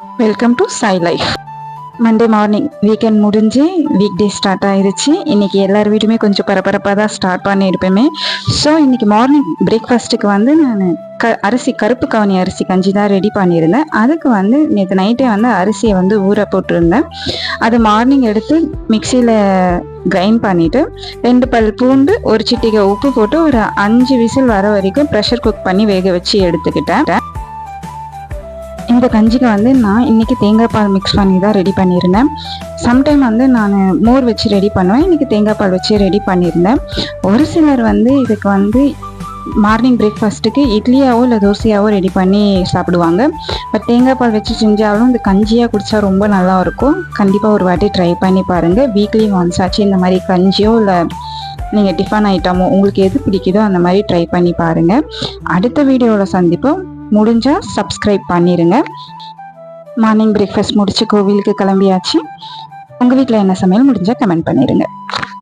Welcome to Sai Life. Monday morning weekend முடிஞ்சு week day start ஆயிருச்சு. இன்னைக்கு எல்லார் வீட்டுமே கொஞ்சம் பரபரப்பாக தான் ஸ்டார்ட் பண்ணியிருப்பேமே. ஸோ இன்னைக்கு மார்னிங் பிரேக்ஃபாஸ்ட்டுக்கு வந்து நான் கருப்பு கவனி அரிசி கஞ்சி தான் ரெடி பண்ணியிருந்தேன். அதுக்கு வந்து நேற்று நைட்டே வந்து அரிசியை வந்து ஊற போட்டிருந்தேன். அது மார்னிங் எடுத்து மிக்சியில் கிரைண்ட் பண்ணிவிட்டு 2 பல் பூண்டு, ஒரு சிட்டிகை உப்பு போட்டு ஒரு 5 விசில் வர வரைக்கும் ப்ரெஷர் குக் பண்ணி வேக வச்சு எடுத்துக்கிட்டேன். இந்த கஞ்சிக்கு வந்து நான் இன்றைக்கி தேங்காய் பால் மிக்ஸ் பண்ணி தான் ரெடி பண்ணியிருந்தேன். சம்டைம் வந்து நான் மோர் வச்சு ரெடி பண்ணுவேன். இன்றைக்கி தேங்காய் பால் வச்சு ரெடி பண்ணியிருந்தேன். ஒரு சிலர் வந்து இதுக்கு வந்து மார்னிங் பிரேக்ஃபாஸ்ட்டுக்கு இட்லியாவோ இல்லை தோசையாவோ ரெடி பண்ணி சாப்பிடுவாங்க. பட் தேங்காய் பால் வச்சு செஞ்சாலும் இந்த கஞ்சியாக குடித்தா ரொம்ப நல்லாயிருக்கும். கண்டிப்பாக ஒரு வாட்டி ட்ரை பண்ணி பாருங்கள். வீக்லி ஒன்ஸ் ஆச்சு இந்த மாதிரி கஞ்சியோ இல்லை நீங்கள் டிஃபன் ஐட்டமோ உங்களுக்கு எது பிடிக்குதோ அந்த மாதிரி ட்ரை பண்ணி பாருங்கள். அடுத்த வீடியோவில் சந்திப்போம். முடிஞ்சால் சப்ஸ்கிரைப் பண்ணிடுங்க. மார்னிங் பிரேக்ஃபாஸ்ட் முடிச்சு கோவிலுக்கு கிளம்பியாச்சு. உங்கள் வீட்டில் என்ன சமையல் முடிஞ்சால் கமெண்ட் பண்ணிடுங்க.